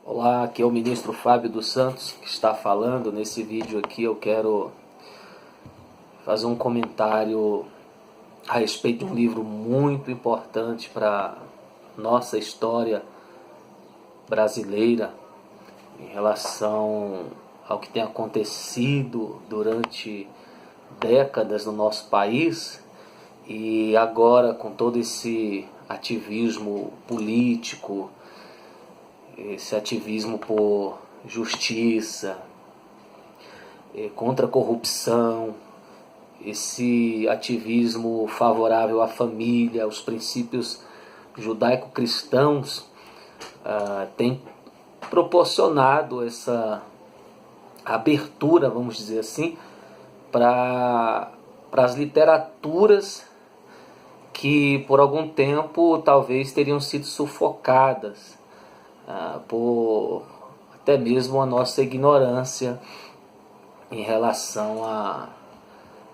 Olá, aqui é o ministro Fábio dos Santos que está falando. Nesse vídeo aqui eu quero fazer um comentário a respeito de um livro muito importante para nossa história brasileira em relação ao que tem acontecido durante décadas no nosso país e agora com todo esse ativismo político, esse ativismo por justiça, contra a corrupção, esse ativismo favorável à família, aos princípios judaico-cristãos, tem proporcionado essa abertura, vamos dizer assim, para as literaturas que por algum tempo talvez teriam sido sufocadas por até mesmo a nossa ignorância em relação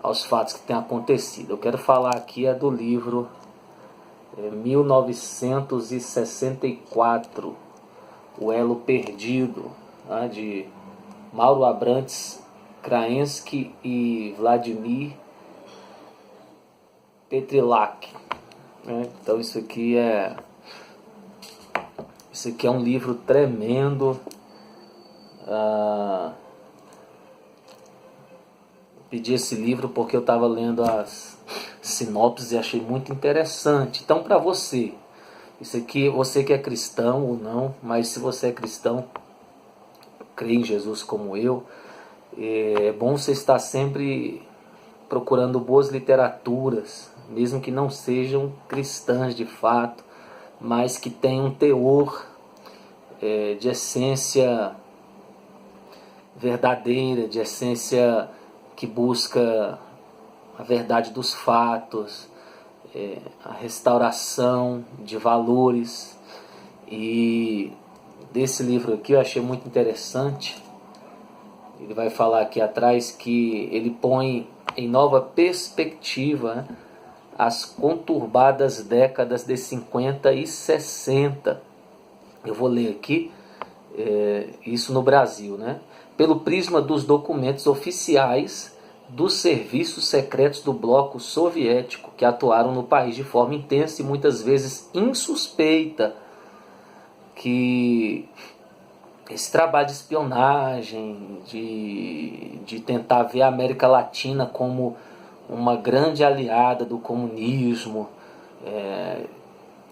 aos fatos que têm acontecido. Eu quero falar aqui do livro 1964, O Elo Perdido, de Mauro Abrantes Kraensky e Vladimir Petrilak. Então isso aqui é um livro tremendo. Pedi esse livro porque eu estava lendo as sinopses e achei muito interessante. Então, para você, isso aqui, você que é cristão ou não, mas se você é cristão, crê em Jesus como eu, é bom você estar sempre procurando boas literaturas, mesmo que não sejam cristãs de fato, mas que tenham um teor de essência verdadeira, de essência que busca a verdade dos fatos, a restauração de valores. E desse livro aqui eu achei muito interessante. Ele vai falar aqui atrás que ele põe em nova perspectiva as conturbadas décadas de 50 e 60. Eu vou ler aqui isso no Brasil, pelo prisma dos documentos oficiais dos serviços secretos do bloco soviético, que atuaram no país de forma intensa e muitas vezes insuspeita, que esse trabalho de espionagem, de tentar ver a América Latina como uma grande aliada do comunismo,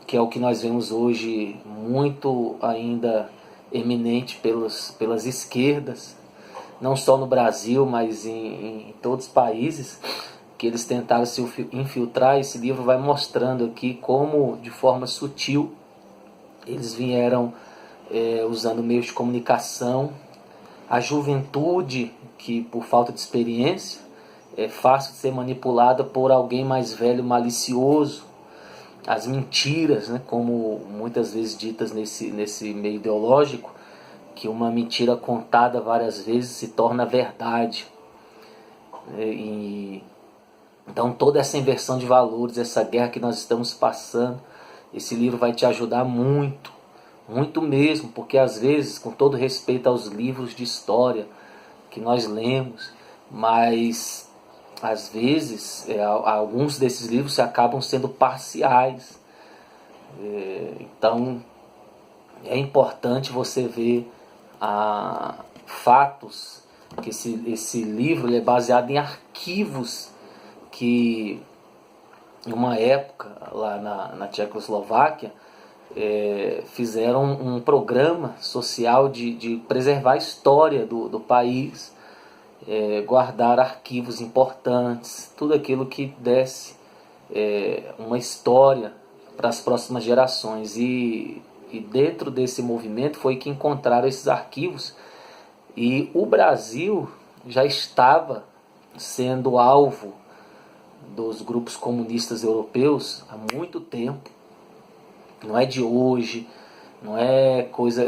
que é o que nós vemos hoje muito ainda eminente pelas esquerdas, não só no Brasil, mas em todos os países que eles tentaram se infiltrar. Esse livro vai mostrando aqui como, de forma sutil, eles vieram usando meios de comunicação, a juventude, que por falta de experiência é fácil de ser manipulada por alguém mais velho, malicioso, as mentiras, como muitas vezes ditas nesse meio ideológico, que uma mentira contada várias vezes se torna verdade. Então toda essa inversão de valores, essa guerra que nós estamos passando, esse livro vai te ajudar muito, muito mesmo, porque às vezes, com todo respeito aos livros de história que nós lemos, mas às vezes alguns desses livros acabam sendo parciais. Então é importante você ver fatos, que esse livro ele é baseado em arquivos que em uma época lá na Tchecoslováquia fizeram um programa social de preservar a história do país, guardar arquivos importantes, tudo aquilo que desse uma história para as próximas gerações. E dentro desse movimento foi que encontraram esses arquivos, e o Brasil já estava sendo alvo dos grupos comunistas europeus há muito tempo. Não é de hoje, não é coisa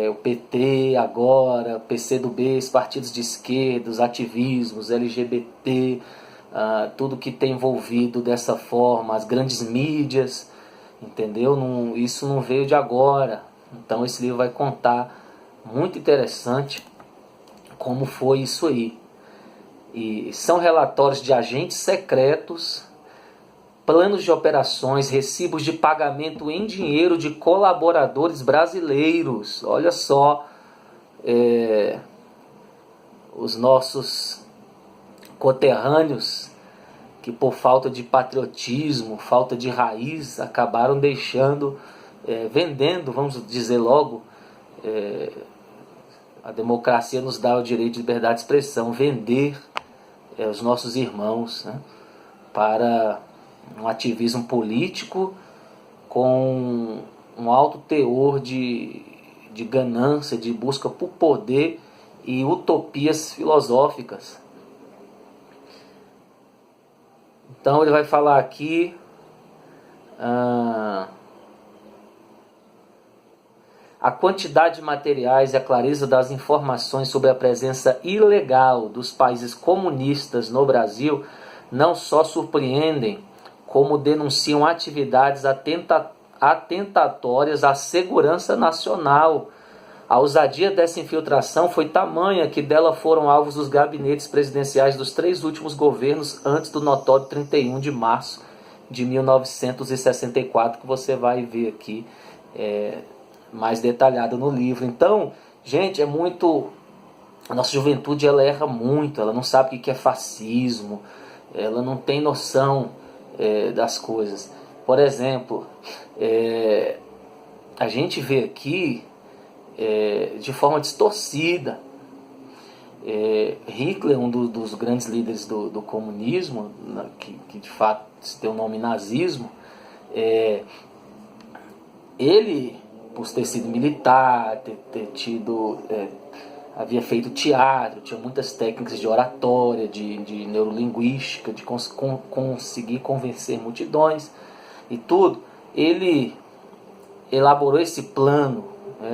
o PT agora, o PCdoB, os partidos de esquerda, os ativismos, LGBT, tudo que tem envolvido dessa forma, as grandes mídias, entendeu? Isso não veio de agora. Então esse livro vai contar muito interessante como foi isso aí. E são relatórios de agentes secretos, planos de operações, recibos de pagamento em dinheiro de colaboradores brasileiros. Olha só, os nossos conterrâneos que por falta de patriotismo, falta de raiz, acabaram deixando, vendendo, vamos dizer logo, a democracia nos dá o direito de liberdade de expressão, vender os nossos irmãos, né, para um ativismo político com um alto teor de ganância, de busca por poder e utopias filosóficas. Então ele vai falar aqui a quantidade de materiais e a clareza das informações sobre a presença ilegal dos países comunistas no Brasil não só surpreendem, como denunciam atividades atentatórias à segurança nacional. A ousadia dessa infiltração foi tamanha que dela foram alvos os gabinetes presidenciais dos 3 últimos governos antes do notório 31 de março de 1964, que você vai ver aqui mais detalhado no livro. Então, gente, a nossa juventude, ela erra muito, ela não sabe o que é fascismo, ela não tem noção das coisas. Por exemplo, a gente vê aqui de forma distorcida. Hitler, um dos grandes líderes do comunismo, que de fato tem o nome nazismo, ele, por ter sido militar, havia feito teatro, tinha muitas técnicas de oratória, de neurolinguística, de conseguir convencer multidões e tudo. Ele elaborou esse plano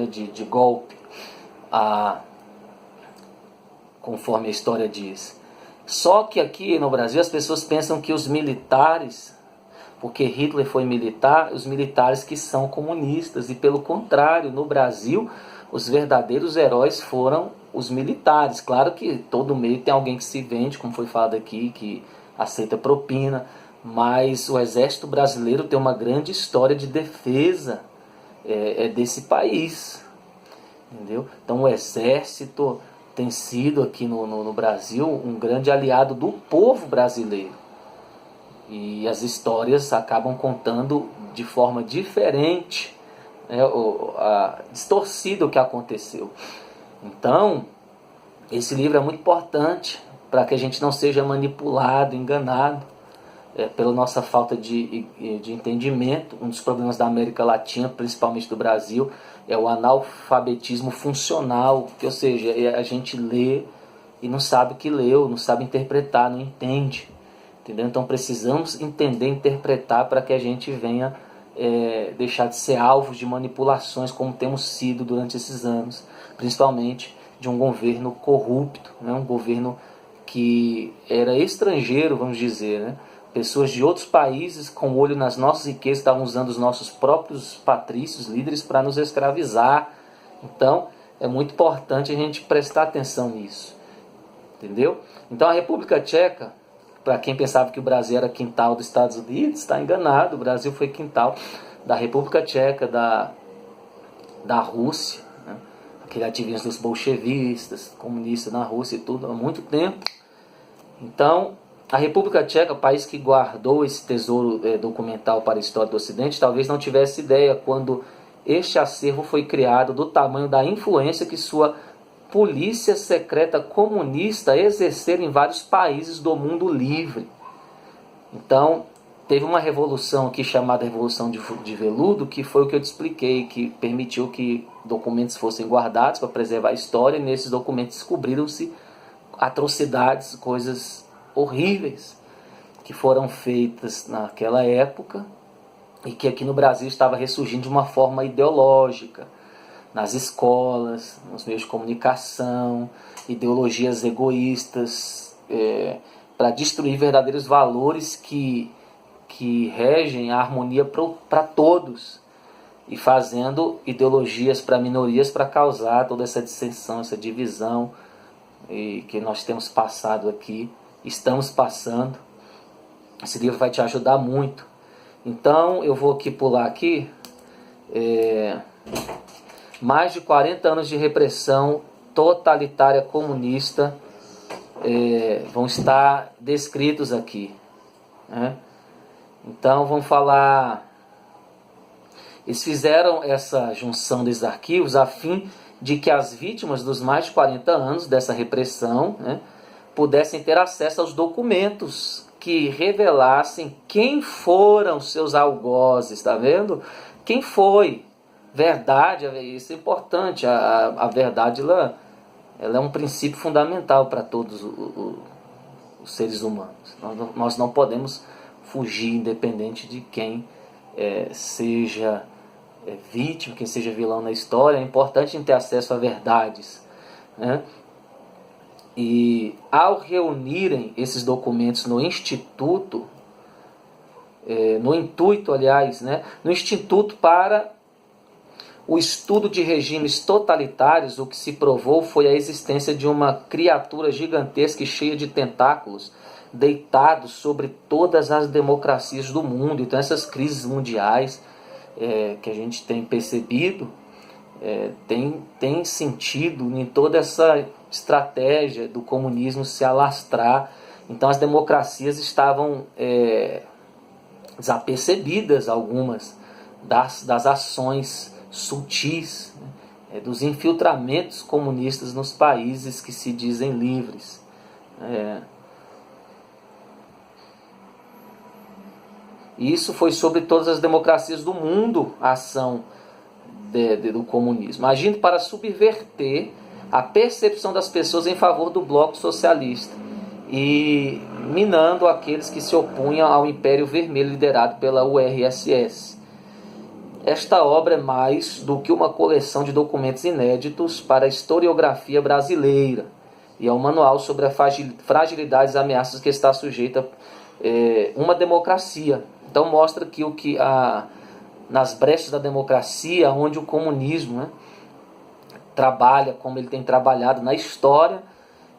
de golpe, conforme a história diz. Só que aqui no Brasil as pessoas pensam que os militares, porque Hitler foi militar, os militares que são comunistas, e pelo contrário, no Brasil os verdadeiros heróis foram os militares. Claro que todo meio tem alguém que se vende, como foi falado aqui, que aceita propina, mas o exército brasileiro tem uma grande história de defesa desse país, entendeu? Então o exército tem sido aqui no Brasil um grande aliado do povo brasileiro, e as histórias acabam contando de forma diferente, distorcida o que aconteceu. Então esse livro é muito importante para que a gente não seja manipulado, enganado pela nossa falta de entendimento. Um dos problemas da América Latina, principalmente do Brasil, é o analfabetismo funcional, ou seja, a gente lê e não sabe o que leu, não sabe interpretar, não entende, entendeu? Então precisamos entender, interpretar, para que a gente venha deixar de ser alvos de manipulações como temos sido durante esses anos, principalmente de um governo corrupto, né? Um governo que era estrangeiro, vamos dizer, né? Pessoas de outros países com olho nas nossas riquezas estavam usando os nossos próprios patrícios, líderes, para nos escravizar. Então é muito importante a gente prestar atenção nisso, entendeu? Então a República Tcheca, para quem pensava que o Brasil era quintal dos Estados Unidos, está enganado. O Brasil foi quintal da República Tcheca, da Rússia, né? Aquele ativismo dos bolchevistas, comunistas na Rússia e tudo, há muito tempo. Então a República Tcheca, país que guardou esse tesouro documental para a história do Ocidente, talvez não tivesse ideia, quando este acervo foi criado, do tamanho da influência que sua polícia secreta comunista exercer em vários países do mundo livre. Então teve uma revolução aqui chamada Revolução de Veludo, que foi o que eu te expliquei, que permitiu que documentos fossem guardados para preservar a história, e nesses documentos descobriram-se atrocidades, coisas horríveis que foram feitas naquela época, e que aqui no Brasil estava ressurgindo de uma forma ideológica, nas escolas, nos meios de comunicação, ideologias egoístas, para destruir verdadeiros valores que regem a harmonia para todos. e fazendo ideologias para minorias para causar toda essa dissensão, essa divisão e que nós temos passado aqui, estamos passando. Esse livro vai te ajudar muito. Então eu vou aqui pular aqui. Mais de 40 anos de repressão totalitária comunista vão estar descritos aqui, né? Então vamos falar. Eles fizeram essa junção desses arquivos a fim de que as vítimas dos mais de 40 anos dessa repressão, né, pudessem ter acesso aos documentos que revelassem quem foram seus algozes, tá vendo? Quem foi? Verdade, isso é importante. A verdade ela é um princípio fundamental para todos os seres humanos. Nós não podemos fugir, independente de quem seja vítima, quem seja vilão na história. É importante ter acesso a verdades, né? E ao reunirem esses documentos no Instituto, no intuito, aliás, né, no Instituto para o Estudo de Regimes Totalitários, o que se provou foi a existência de uma criatura gigantesca e cheia de tentáculos, deitado sobre todas as democracias do mundo. Então essas crises mundiais que a gente tem percebido tem sentido em toda essa estratégia do comunismo se alastrar. Então as democracias estavam desapercebidas, algumas das ações sutis, né, dos infiltramentos comunistas nos países que se dizem livres. Isso foi sobre todas as democracias do mundo, a ação do comunismo, agindo para subverter a percepção das pessoas em favor do bloco socialista e minando aqueles que se opunham ao Império Vermelho liderado pela URSS. Esta obra é mais do que uma coleção de documentos inéditos para a historiografia brasileira e é um manual sobre as fragilidades e ameaças que está sujeita uma democracia. Então mostra que nas brechas da democracia, onde o comunismo, né, trabalha como ele tem trabalhado na história.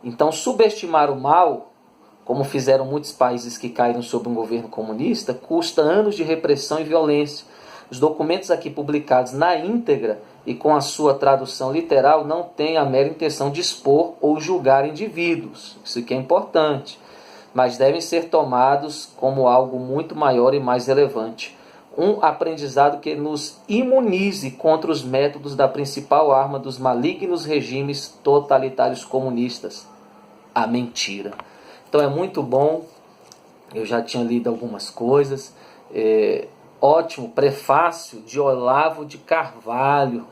Então subestimar o mal, como fizeram muitos países que caíram sob um governo comunista, custa anos de repressão e violência. Os documentos aqui publicados na íntegra e com a sua tradução literal não têm a mera intenção de expor ou julgar indivíduos. Isso aqui é importante. Mas devem ser tomados como algo muito maior e mais relevante. Um aprendizado que nos imunize contra os métodos da principal arma dos malignos regimes totalitários comunistas, a mentira. Então é muito bom, eu já tinha lido algumas coisas, ótimo prefácio de Olavo de Carvalho,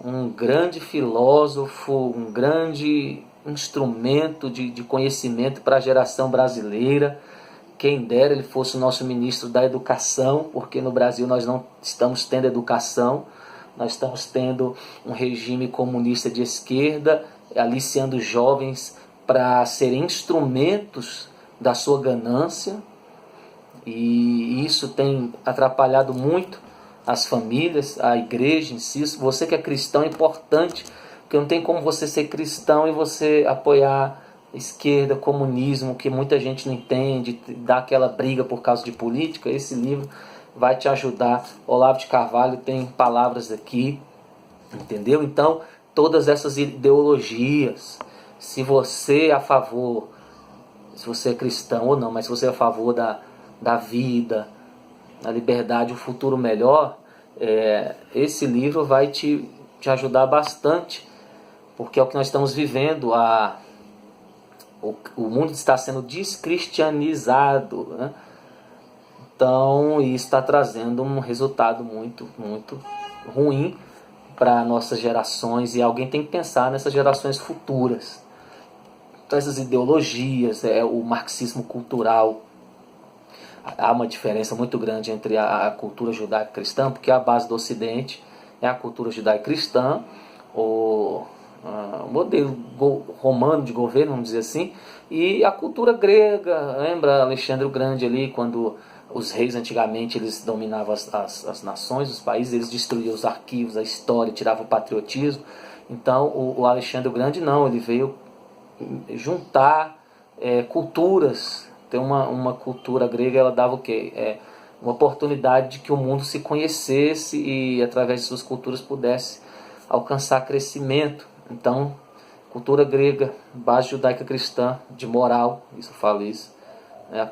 um grande filósofo, um grande instrumento de conhecimento para a geração brasileira. Quem dera ele fosse o nosso ministro da educação, porque no Brasil nós não estamos tendo educação, nós estamos tendo um regime comunista de esquerda, aliciando jovens para serem instrumentos da sua ganância, e isso tem atrapalhado muito as famílias, a igreja em si. Você que é cristão é importante, porque não tem como você ser cristão e você apoiar esquerda, comunismo, que muita gente não entende, dá aquela briga por causa de política. Esse livro vai te ajudar. Olavo de Carvalho tem palavras aqui, entendeu? Então, todas essas ideologias, se você é a favor, se você é cristão ou não, mas se você é a favor da vida, da liberdade, um futuro melhor, esse livro vai te ajudar bastante, porque é o que nós estamos vivendo. O mundo está sendo descristianizado, né? Então isso está trazendo um resultado muito, muito ruim para nossas gerações, e alguém tem que pensar nessas gerações futuras. Então essas ideologias, o marxismo cultural, há uma diferença muito grande entre a cultura judaico-cristã, porque a base do Ocidente é a cultura judaico-cristã, o modelo romano de governo, vamos dizer assim, e a cultura grega. Lembra Alexandre o Grande ali, quando Os reis antigamente eles dominavam as nações, os países, eles destruíam os arquivos, a história, tiravam o patriotismo. Então o Alexandre o Grande não, ele veio juntar culturas. Tem uma cultura grega, ela dava o quê? Uma oportunidade de que o mundo se conhecesse e através de suas culturas pudesse alcançar crescimento. Então, cultura grega, base judaica cristã, de moral, isso eu falo isso,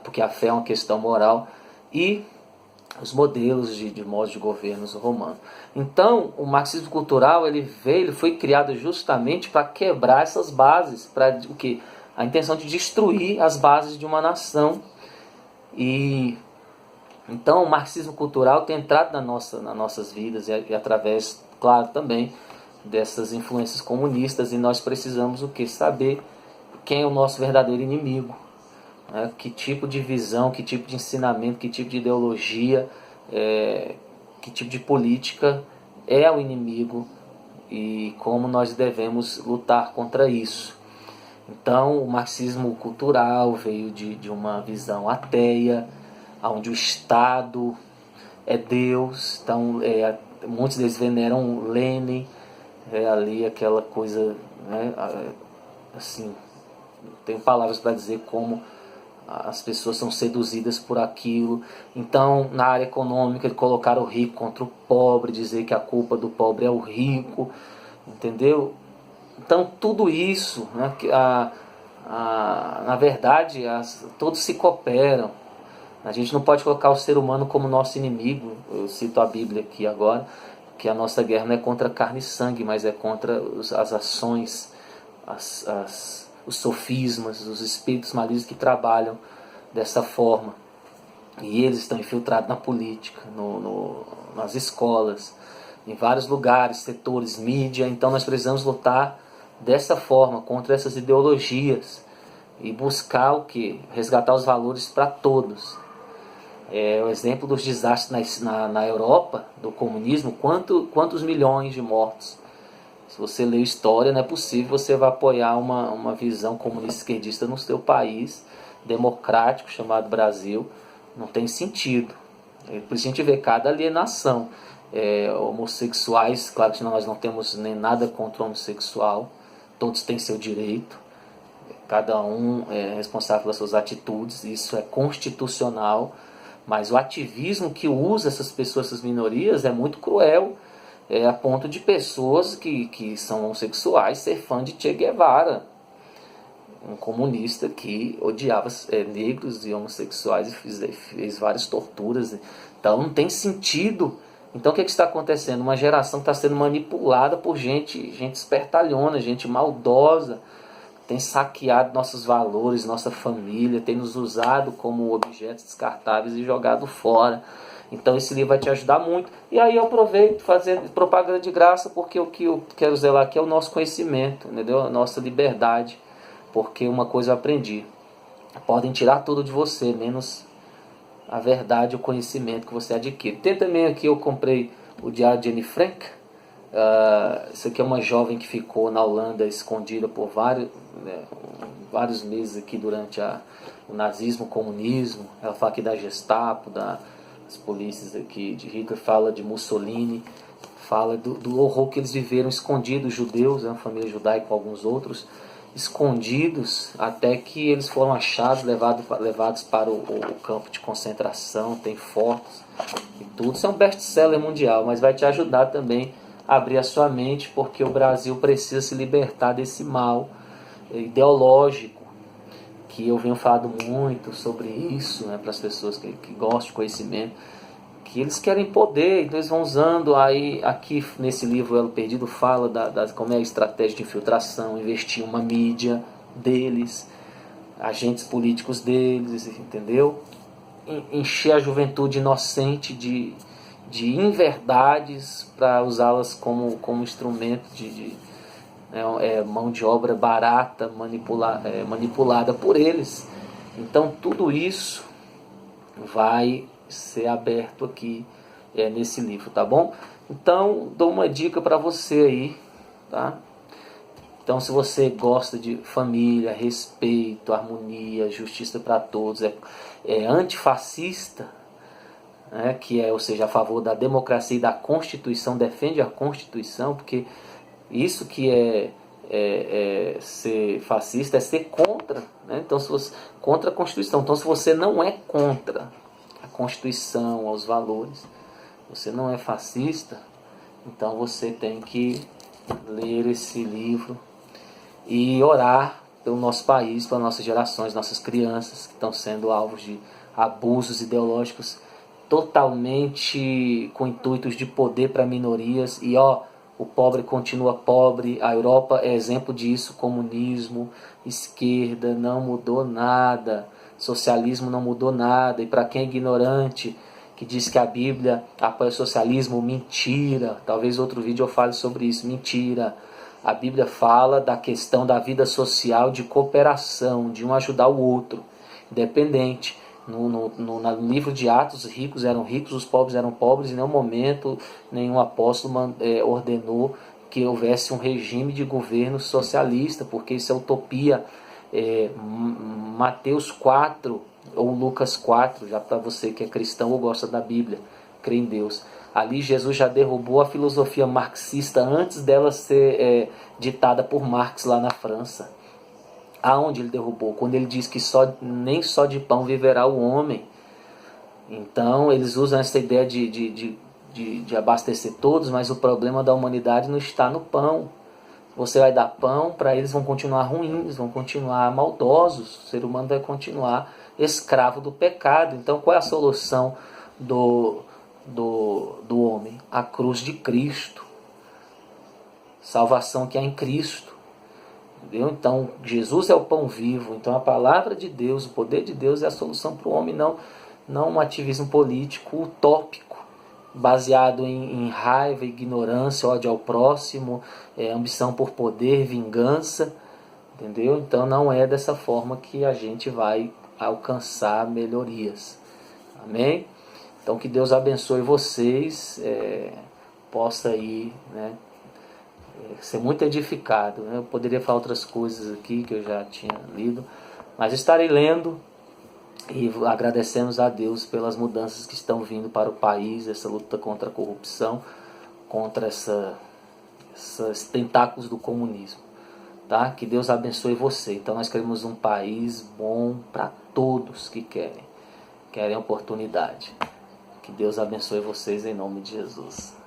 porque a fé é uma questão moral, e os modelos de modos de governos romanos. Então, o marxismo cultural ele foi criado justamente para quebrar essas bases, para o quê? A intenção de destruir as bases de uma nação. E então o marxismo cultural tem entrado nas nossas vidas e através, claro, também dessas influências comunistas, e nós precisamos o quê? Saber quem é o nosso verdadeiro inimigo, né? Que tipo de visão, que tipo de ensinamento, que tipo de ideologia, que tipo de política é o inimigo e como nós devemos lutar contra isso. Então o marxismo cultural veio de uma visão ateia, onde o Estado é Deus. Então muitos deles veneram Lenin, ali aquela coisa, né, assim, tenho palavras para dizer como as pessoas são seduzidas por aquilo. Então na área econômica colocaram o rico contra o pobre, dizer que a culpa do pobre é o rico, entendeu? Então tudo isso, né, na verdade todos se cooperam. A gente não pode colocar o ser humano como nosso inimigo. Eu cito a Bíblia aqui agora, que a nossa guerra não é contra carne e sangue, mas é contra as ações, os sofismas, os espíritos malignos que trabalham dessa forma. E eles estão infiltrados na política, nas escolas, em vários lugares, setores, mídia. Então nós precisamos lutar dessa forma, contra essas ideologias, e buscar o quê? Resgatar os valores para todos. O exemplo dos desastres na Europa, do comunismo, quantos milhões de mortos. Se você ler história, não é possível você vai apoiar uma visão comunista esquerdista no seu país democrático chamado Brasil. Não tem sentido. Por isso a gente vê cada alienação. Homossexuais, claro que nós não temos nem nada contra o homossexual, todos têm seu direito, cada um é responsável pelas suas atitudes, isso é constitucional. Mas o ativismo que usa essas pessoas, essas minorias, é muito cruel, a ponto de pessoas que são homossexuais ser fã de Che Guevara, um comunista que odiava negros e homossexuais e fez várias torturas. Então não tem sentido. Então o que está acontecendo? Uma geração que está sendo manipulada por gente espertalhona, gente maldosa, tem saqueado nossos valores, nossa família, tem nos usado como objetos descartáveis e jogado fora. Então esse livro vai te ajudar muito. E aí eu aproveito fazer propaganda de graça, porque o que eu quero zelar aqui é o nosso conhecimento, entendeu? A nossa liberdade. Porque uma coisa eu aprendi: podem tirar tudo de você, menos a verdade, o conhecimento que você adquire. Tem também aqui, eu comprei o Diário de Anne Frank. Isso aqui é uma jovem que ficou na Holanda escondida por vários meses aqui durante o nazismo, o comunismo. Ela fala aqui da Gestapo, das polícias aqui de Hitler, fala de Mussolini, fala do horror que eles viveram escondidos, os judeus, uma família judaica com alguns outros, escondidos, até que eles foram achados, levados para o campo de concentração. Tem fotos e tudo. Isso é um best-seller mundial, mas vai te ajudar também a abrir a sua mente, porque o Brasil precisa se libertar desse mal ideológico, que eu venho falando muito sobre isso, né, para as pessoas que gostam de conhecimento, que eles querem poder, então eles vão usando. Aí aqui nesse livro Elo Perdido fala como é a estratégia de infiltração, investir em uma mídia deles, agentes políticos deles, entendeu? Encher a juventude inocente de inverdades para usá-las como instrumento de mão de obra barata, manipulada por eles. Então tudo isso vai ser aberto aqui nesse livro, tá bom? Então dou uma dica para você aí, tá? Então se você gosta de família, respeito, harmonia, justiça para todos, é antifascista, né, que é, ou seja, a favor da democracia e da Constituição, defende a Constituição, porque isso que ser fascista é ser contra, né? Então, se você, contra a Constituição. Então, se você não é contra a Constituição, aos valores, você não é fascista, então você tem que ler esse livro e orar pelo nosso país, pelas nossas gerações, nossas crianças que estão sendo alvos de abusos ideológicos totalmente com intuitos de poder para minorias. E o pobre continua pobre. A Europa é exemplo disso. Comunismo, esquerda, não mudou nada. Socialismo não mudou nada. E para quem é ignorante, que diz que a Bíblia apoia o socialismo, mentira. Talvez outro vídeo eu fale sobre isso. Mentira. A Bíblia fala da questão da vida social, de cooperação, de um ajudar o outro, independente. No livro de Atos, os ricos eram ricos, os pobres eram pobres. Em nenhum momento nenhum apóstolo ordenou que houvesse um regime de governo socialista, porque isso é utopia. Mateus 4 ou Lucas 4, já para você que é cristão ou gosta da Bíblia, crê em Deus. Ali Jesus já derrubou a filosofia marxista antes dela ser ditada por Marx lá na França. Aonde ele derrubou? Quando ele diz que nem só de pão viverá o homem. Então eles usam essa ideia de abastecer todos, mas o problema da humanidade não está no pão. Você vai dar pão, para eles vão continuar ruins, vão continuar maldosos. O ser humano vai continuar escravo do pecado. Então qual é a solução do homem? A cruz de Cristo. Salvação que há em Cristo. Entendeu? Então Jesus é o pão vivo. Então a palavra de Deus, o poder de Deus é a solução para o homem, não um ativismo político utópico, baseado em raiva, ignorância, ódio ao próximo, ambição por poder, vingança. Entendeu? Então não é dessa forma que a gente vai alcançar melhorias. Amém? Então que Deus abençoe vocês, possa ir, né, ser muito edificado. Eu poderia falar outras coisas aqui que eu já tinha lido, mas estarei lendo e agradecemos a Deus pelas mudanças que estão vindo para o país, essa luta contra a corrupção, contra esses tentáculos do comunismo. Tá? Que Deus abençoe você. Então nós queremos um país bom para todos que querem oportunidade. Que Deus abençoe vocês em nome de Jesus.